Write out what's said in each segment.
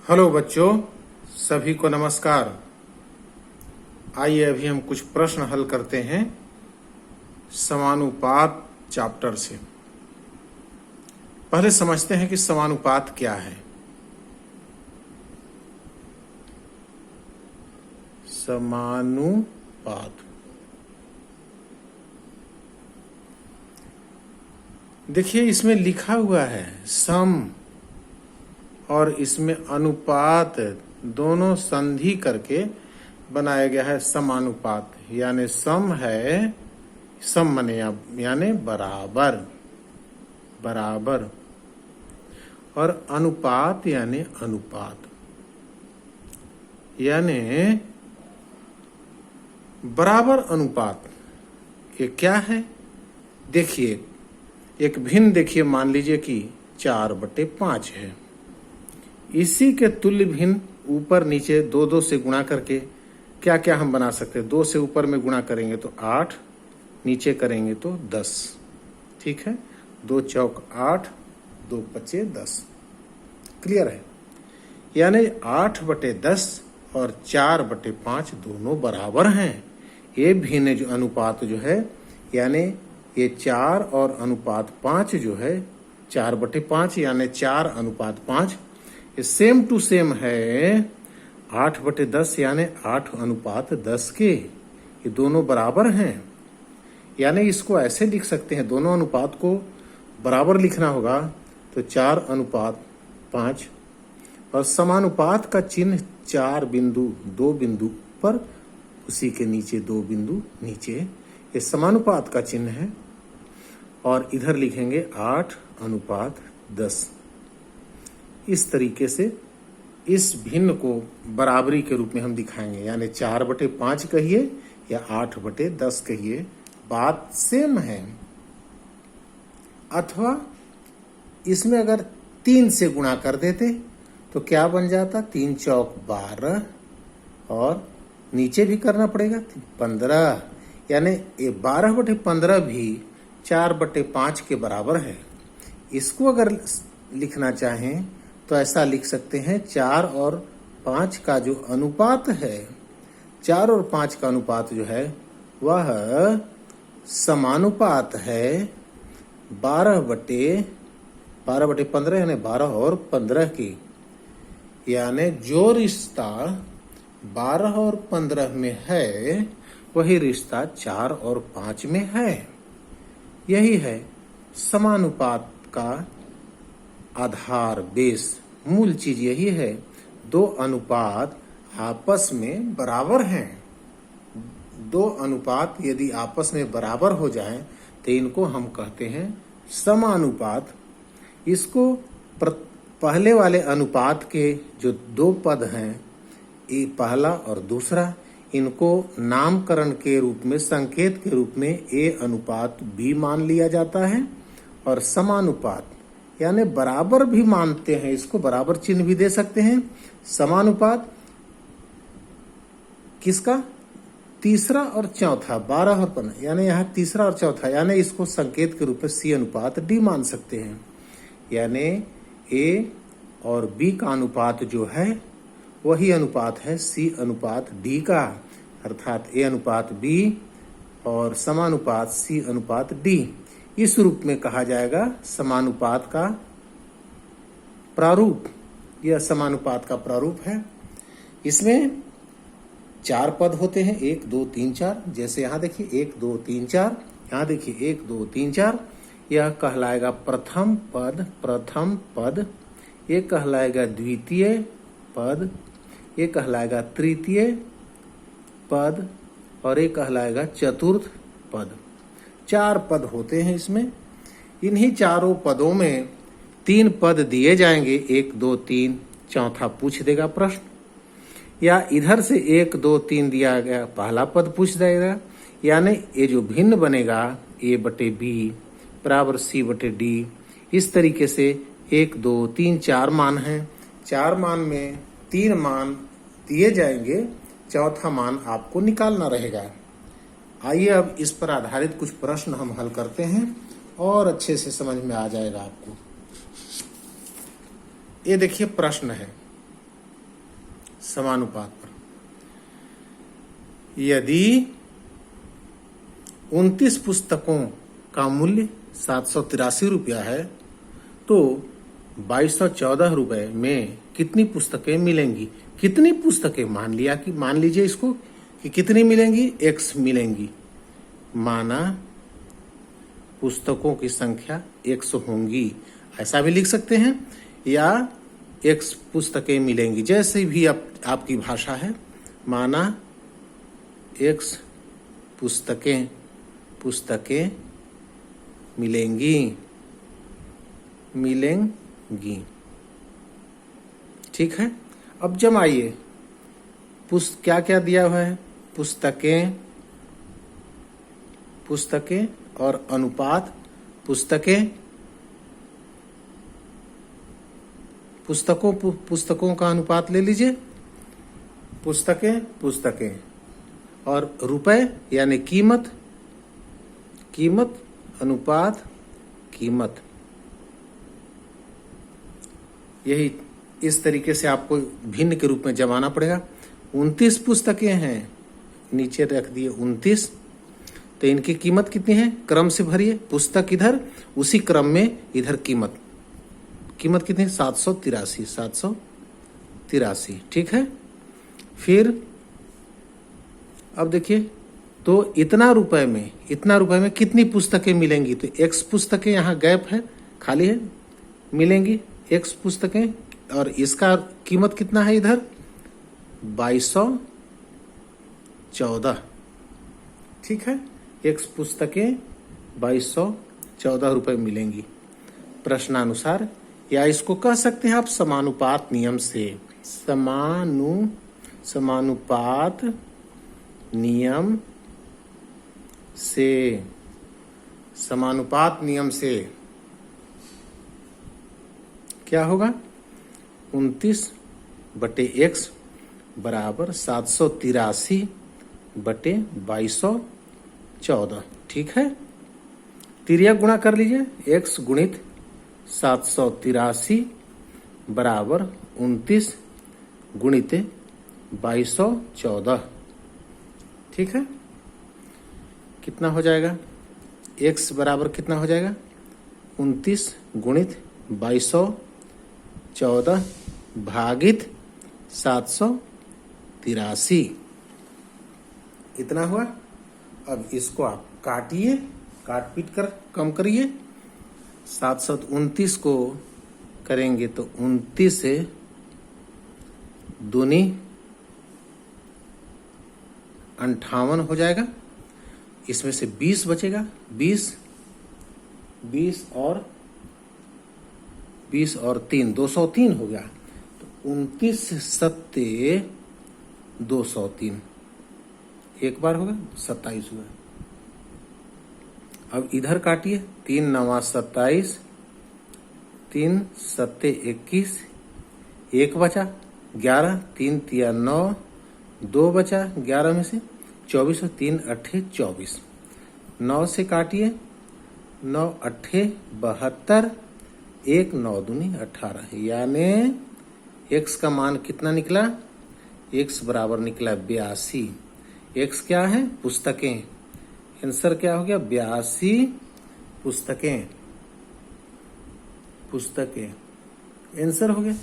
Hello बच्चों, सभी को नमस्कार। आइए अभी हम कुछ प्रश्न हल करते हैं समानुपात चैप्टर से। पहले समझते हैं कि समानुपात क्या है। समानुपात देखिए, इसमें लिखा हुआ है सम और इसमें अनुपात, दोनों संधि करके बनाया गया है समानुपात। यानी सम है, सम माने यानी बराबर, बराबर, और अनुपात यानी अनुपात, यानी बराबर अनुपात। ये क्या है? देखिए, एक भिन्न देखिए, मान लीजिए कि 4/5 है। इसी के तुल्य भिन्न ऊपर नीचे 2-2 से गुणा करके क्या क्या हम बना सकते हैं। 2 से ऊपर में गुणा करेंगे तो 8, नीचे करेंगे तो 10। ठीक है, 2 चौक 8, 2 पचे 10। क्लियर है? यानी 8/10 और 4/5 दोनों बराबर हैं। ये भिन्न जो अनुपात जो है, यानी ये 4 और अनुपात 5 जो है, 4/5 यानी 4:5, ये सेम टू सेम है 8/10 यानी 8:10 के। ये दोनों बराबर हैं। यानी इसको ऐसे लिख सकते हैं, दोनों अनुपात को बराबर लिखना होगा तो 4:5, और समानुपात का चिन्ह 4 बिंदु, 2 बिंदु पर, उसी के नीचे 2 बिंदु नीचे, ये समानुपात का चिन्ह है। और इधर लिखेंगे 8:10। इस तरीके से इस भिन्न को बराबरी के रूप में हम दिखाएंगे। यानी 4/5 कहिए या 8/10 कहिए, बात सेम है। अथवा इसमें अगर 3 से गुणा कर देते तो क्या बन जाता? 3 चौक 12, और नीचे भी करना पड़ेगा 15। यानी ये 12/15 भी 4/5 के बराबर है। इसको अगर लिखना चाहें तो ऐसा लिख सकते हैं, 4 और 5 का जो अनुपात है, 4 और 5 का अनुपात जो है वह समानुपात है 12/15 यानी 12 और 15 की। यानी जो रिश्ता 12 और 15 में है, वही रिश्ता 4 और 5 में है। यही है समानुपात का आधार, बेस, मूल चीज यही है। 2 अनुपात आपस में बराबर हैं। 2 अनुपात यदि आपस में बराबर हो जाएं तो इनको हम कहते हैं समानुपात। इसको पहले वाले अनुपात के जो 2 पद हैं, ये पहला और दूसरा, इनको नामकरण के रूप में, संकेत के रूप में A/B मान लिया जाता है। और समानुपात यानी बराबर भी मानते हैं, इसको बराबर चिन्ह भी दे सकते हैं। समानुपात किसका? तीसरा और चौथा, 12 और 15, यानी यहाँ तीसरा और चौथा, यानी इसको संकेत के रूप में C/D मान सकते हैं। यानी A और B का अनुपात जो है वही अनुपात है C/D का, अर्थात A/B और समानुपात C/D। इस रूप में कहा जाएगा समानुपात का प्रारूप। यह समानुपात का प्रारूप है। इसमें 4 पद होते हैं, 1 2 3 4। जैसे यहाँ देखिए 1 2 3 4, यहाँ देखिए 1 2 3 4। यह कहलाएगा प्रथम पद, प्रथम पद। ये कहलाएगा द्वितीय पद, ये कहलाएगा तृतीय पद, और ये कहलाएगा चतुर्थ पद। 4 पद होते हैं इसमें। इन्हीं चारों पदों में 3 पद दिए जाएंगे, 1 2 3, चौथा पूछ देगा प्रश्न। या इधर से 1 2 3 दिया गया, पहला पद पूछ देगा। यानी ये जो भिन्न बनेगा A/B बराबर C/D। इस तरीके से 1 2 3 4 मान हैं। 4 मान में 3 मान दिए जाएंगे, चौथा मान आपको निकालना रहेगा। आइए अब इस पर आधारित कुछ प्रश्न हम हल करते हैं और अच्छे से समझ में आ जाएगा आपको। ये देखिए प्रश्न है, समानुपात पर। यदि 29 पुस्तकों का मूल्य 783 रुपया है तो 2214 रुपए में कितनी पुस्तकें मिलेंगी? कितनी पुस्तकें, मान लीजिए इसको कि कितनी मिलेंगी? x मिलेंगी। माना पुस्तकों की संख्या 100 होंगी, ऐसा भी लिख सकते हैं, या x पुस्तकें मिलेंगी, जैसे भी आपकी भाषा है। माना x पुस्तकें मिलेंगी। ठीक है। अब जमाइए, क्या क्या दिया हुआ है? पुस्तकें और अनुपात पुस्तकों का अनुपात ले लीजिए। पुस्तकें और रुपए यानी कीमत अनुपात कीमत। यही इस तरीके से आपको भिन्न के रूप में जमाना पड़ेगा। 29 पुस्तकें हैं, नीचे रख दिए 29, तो इनकी कीमत कितनी है? क्रम से भरिए, पुस्तक इधर, उसी क्रम में इधर कीमत कितनी है? 783। ठीक है। फिर अब देखिए, तो इतना रुपए में कितनी पुस्तकें मिलेंगी? तो x पुस्तकें, यहाँ गैप है, खाली है, मिलेंगी x पुस्तकें, और इसका कीमत कितना है इधर? 2214। ठीक है। x पुस्तकें 2214 रुपए मिलेंगी प्रश्नानुसार, या इसको कह सकते हैं आप समानुपात नियम से। समानुपात नियम से क्या होगा? 29/x बराबर 783/2214। ठीक है। तिर्यक गुणा कर लीजिए, x गुणित 783 बराबर 29 गुणित 2214। ठीक है। कितना हो जाएगा? x बराबर कितना हो जाएगा? 29 गुणित 2214 भागित 783, इतना हुआ। अब इसको आप काटिए, काट पीट कर कम करिए। 729 को करेंगे तो 29 से दूनी 58 हो जाएगा। इसमें से 20 बचेगा, 20 और 3 203 हो गया। तो 29 सत्ते 203, एक बार होगा, 27 हुआ। अब इधर काटिए, 3 9 27, 3 सत्ते 21, एक बचा 11, 3 3 9, 2 बचा 11 में से 24 और 3 8 24। 9 से काटिए, 9 8 72, 1 9 दूनी 18, यानी x का मान कितना निकला? x बराबर निकला 82। x क्या है? पुस्तकें। आंसर क्या हो गया? 82 पुस्तकें। आंसर हो गया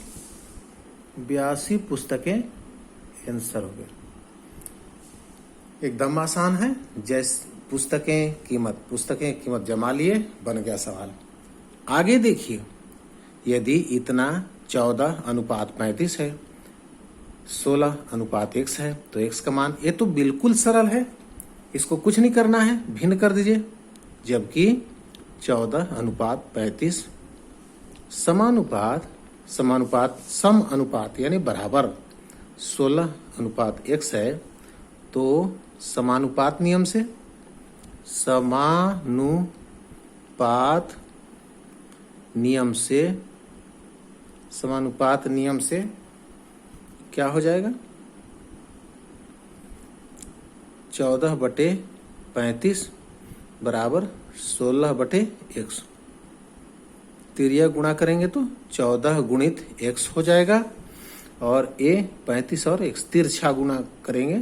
82 पुस्तकें। आंसर हो गया। एकदम आसान है। जैसे पुस्तकें कीमत जमा लिए, बन गया सवाल। आगे देखिए, यदि इतना 14/35 है, 16/x है, तो x का मान, ये तो बिल्कुल सरल है, इसको कुछ नहीं करना है, भिन्न कर दीजिए। जबकि 14/35 सम अनुपात यानी बराबर 16/x है, तो समानुपात नियम से क्या हो जाएगा? 14/35 बराबर 16/x। तिर्यक गुणा करेंगे तो 14 गुणित x हो जाएगा, और ए 35 और x तिरछा गुणा करेंगे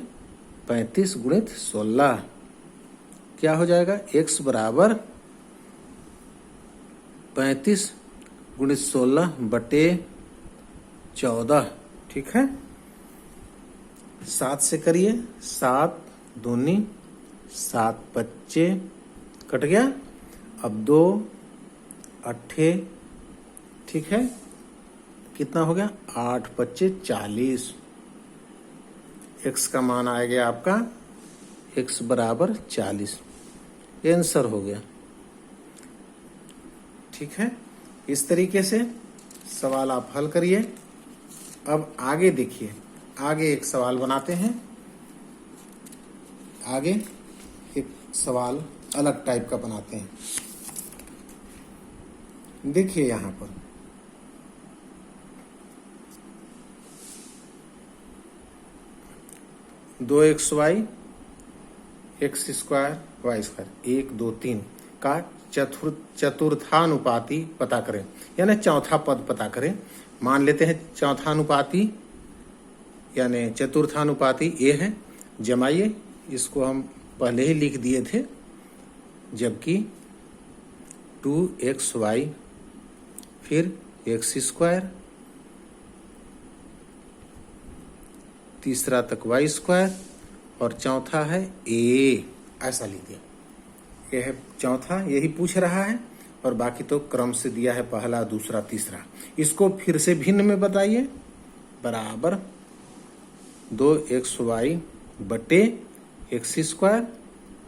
35 गुणित 16 क्या हो जाएगा x बराबर 35 गुणित 16 बटे 14। ठीक है 7 से करिए 7 दूनी 7 बच्चे कट गया अब 2 अट्ठे ठीक है कितना हो गया 8 बच्चे 40। x का मान आ गया आपका x बराबर 40 आंसर हो गया। ठीक है इस तरीके से सवाल आप हल करिए। अब आगे देखिए आगे एक सवाल बनाते हैं। आगे एक सवाल अलग टाइप का बनाते हैं। देखिए यहां पर 2xy x square Y square 1 2 3 का चतुर्थानुपाती पता करें यानी चौथा पद पता करें। मान लेते हैं चौथानुपाती यानी चतुर्थानुपाती ए है। जमाइए इसको हम पहले ही लिख दिए थे जबकि 2xy फिर x स्क्वायर तीसरा तक वाई स्क्वायर और चौथा है ए ऐसा लिख दिया। यह है चौथा यही पूछ रहा है और बाकी तो क्रम से दिया है पहला दूसरा तीसरा। इसको फिर से भिन्न में बताइए बराबर 2xy बटे x स्क्वायर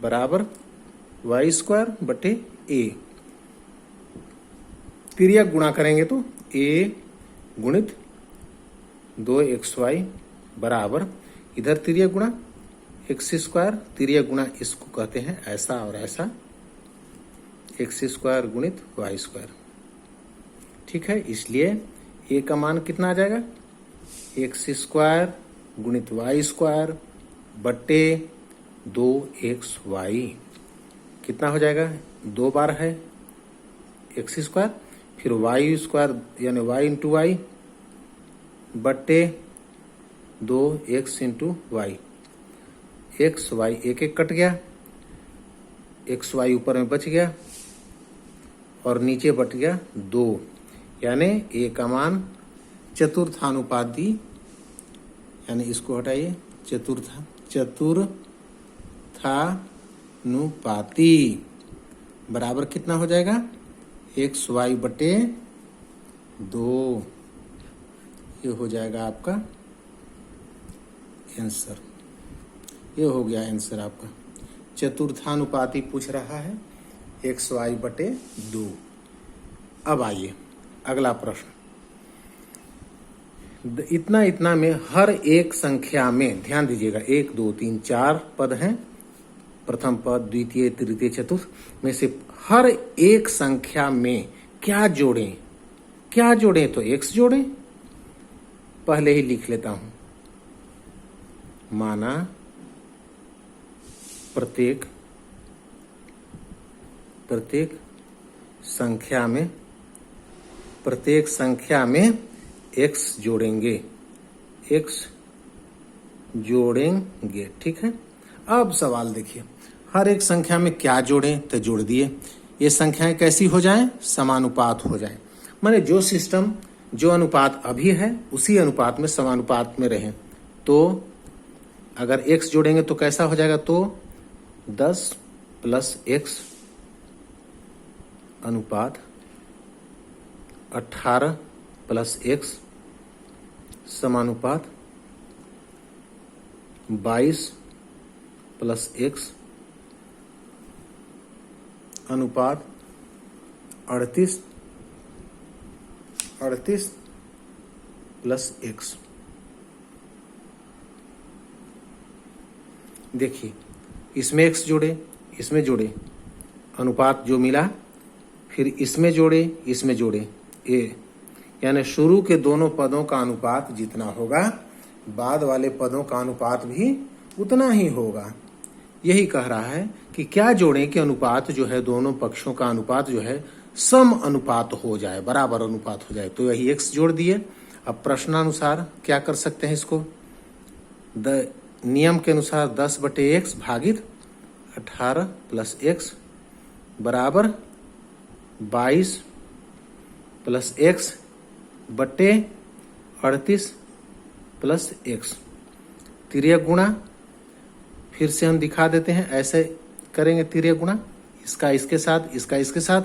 बराबर वाई स्क्वायर बटे ए। तिर्यक गुणा करेंगे तो a गुणित 2xy बराबर इधर तिर्यक गुणा x स्क्वायर तिर्यक गुणा इसको कहते हैं ऐसा और ऐसा x स्क्वायर गुणित वाई स्क्वायर। ठीक है इसलिए a का मान कितना आ जाएगा x स्क्वायर गुणित वाई स्क्वायर बटे 2xy कितना हो जाएगा 2 बार है x स्क्वायर फिर वाई स्क्वायर यानी y इंटू वाई बटे 2x into Y x Y एक एक कट गया एक्स वाई ऊपर में बच गया और नीचे बच गया 2 यानी ए का मान चतुर्थानुपाती यानी इसको हटाइए चतुर्थानुपाती बराबर कितना हो जाएगा एक्स वाई बटे 2। ये हो जाएगा आपका आंसर। ये हो गया आंसर आपका। चतुर्थानुपाती पूछ रहा है एक्स वाई बटे 2। अब आइए अगला प्रश्न। इतना इतना में हर एक संख्या में ध्यान दीजिएगा 1 2 3 4 पद हैं प्रथम पद द्वितीय तृतीय चतुर्थ में से हर एक संख्या में क्या जोड़ें तो x जोड़ें। पहले ही लिख लेता हूं माना प्रत्येक संख्या में x जोड़ेंगे ठीक है। अब सवाल देखिए हर एक संख्या में क्या जोड़ें तो जोड़ दिए। ये संख्याएं कैसी हो जाएं समानुपात हो जाएं माने जो सिस्टम जो अनुपात अभी है उसी अनुपात में समानुपात में रहें। तो अगर x जोड़ेंगे तो कैसा हो जाएगा तो 10 प्लस x अनुपात 18 प्लस x समानुपात 22 प्लस x अनुपात 38 प्लस x। देखिए इसमें x जोड़े इसमें जोड़े अनुपात जो मिला फिर इसमें जोड़े a यानी शुरू के दोनों पदों का अनुपात जितना होगा बाद वाले पदों का अनुपात भी उतना ही होगा। यही कह रहा है कि क्या जोड़ें कि अनुपात जो है दोनों पक्षों का अनुपात जो है सम अनुपात हो जाए बराबर अनुपात हो जाए। तो यही x जोड़ दिए। अब प्रश्नानुसार क्या कर सकते हैं इसको, नियम के अनुसार 10/x भागित 18 + x बराबर 22 + x बटे 38 + x। तिर्यक गुणा फिर से हम दिखा देते हैं, ऐसे करेंगे तिर्यक गुणा, इसका इसके साथ, इसका इसके साथ।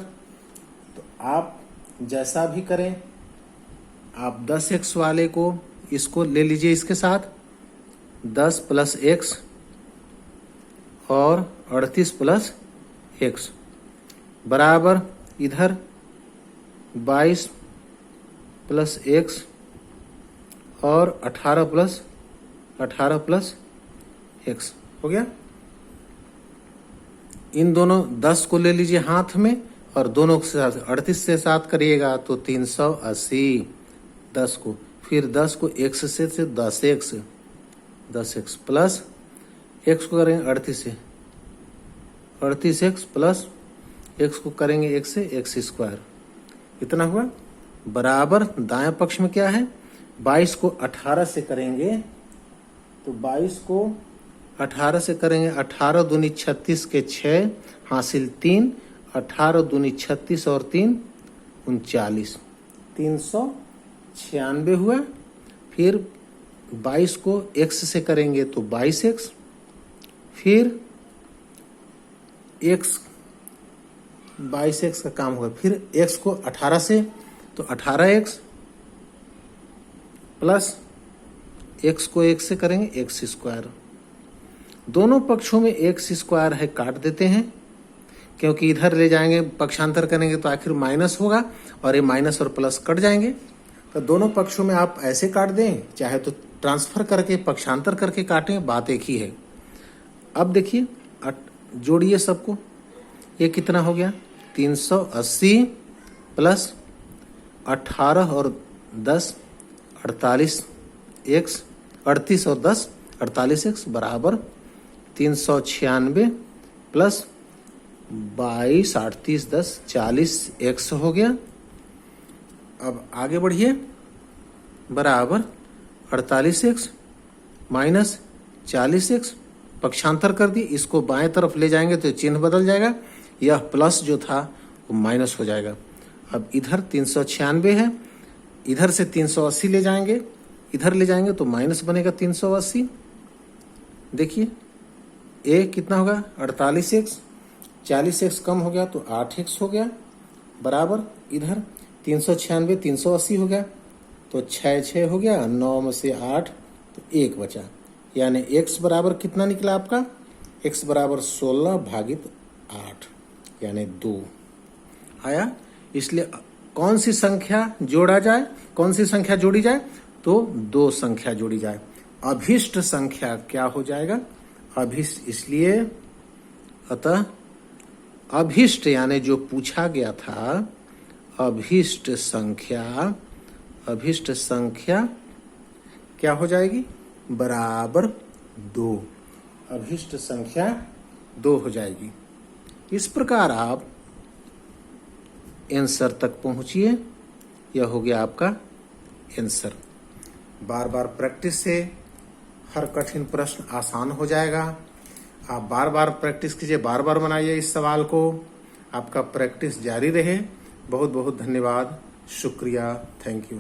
तो आप जैसा भी करें, आप 10x वाले को इसको ले लीजिए इसके साथ, 10 + x और 38 + x बराबर इधर 22 + x और 18 + x हो गया। इन दोनों 10 को ले लीजिए हाथ में और दोनों के साथ 38 से 7 करिएगा तो 380। 10 को फिर 10 को x से 10x प्लस x को करेंगे 38 से 38x प्लस x को करेंगे 1 से x²। इतना हुआ बराबर दाएं पक्ष में क्या है, 22 को 18 से करेंगे तो 22 को 18 से करेंगे, 18 दूनी 36 के 6 हासिल 3, 18 दूनी 36 और 3 39, 396 हुआ। फिर 22 को x से करेंगे तो 22x, फिर x 22x का काम होगा, फिर x को 18 से तो 18x प्लस x को 1 से करेंगे x²। दोनों पक्षों में x² है, काट देते हैं क्योंकि इधर ले जाएंगे पक्षांतर करेंगे तो आखिर माइनस होगा और ये माइनस और प्लस कट जाएंगे। तो दोनों पक्षों में आप ऐसे काट दें, चाहे तो ट्रांसफर करके पक्षांतर करके काटें, बात एक ही है। अब देखिए जोड़िए सबको, ये कितना हो गया, 380 प्लस 18 और 10 48x, 38 और 10 48x बराबर 396 प्लस 22 38 10 40x हो गया। अब आगे बढ़िए, बराबर 48x माइनस 40x, पक्षांतर कर दी, इसको बाएं तरफ ले जाएंगे तो चिन्ह बदल जाएगा, यह प्लस जो था वो माइनस हो जाएगा। अब इधर 396 है, इधर से 380 ले जाएंगे, इधर ले जाएंगे तो माइनस बनेगा 380। देखिए ए कितना होगा 48x, 40x कम हो गया तो 8x हो गया, बराबर इधर 396 380 हो गया तो 6 हो गया, 9 में से 8 तो 1 बचा, यानी x बराबर कितना निकला आपका, x बराबर 16 भागित 8 यानी 2 आया। इसलिए कौन सी संख्या जोड़ा जाए, कौन सी संख्या जोड़ी जाए, तो 2 संख्या जोड़ी जाए। अभिष्ट संख्या क्या हो जाएगा, अभिष्ट, इसलिए अतः अभिष्ट यानी जो पूछा गया था, अभिष्ट संख्या क्या हो जाएगी, बराबर 2, अभिष्ट संख्या 2 हो जाएगी। इस प्रकार आप आंसर तक पहुंचिए, यह हो गया आपका आंसर। बार बार प्रैक्टिस से हर कठिन प्रश्न आसान हो जाएगा। आप बार बार प्रैक्टिस कीजिए, बार बार बनाइए इस सवाल को, आपका प्रैक्टिस जारी रहे। बहुत बहुत धन्यवाद, शुक्रिया, थैंक यू।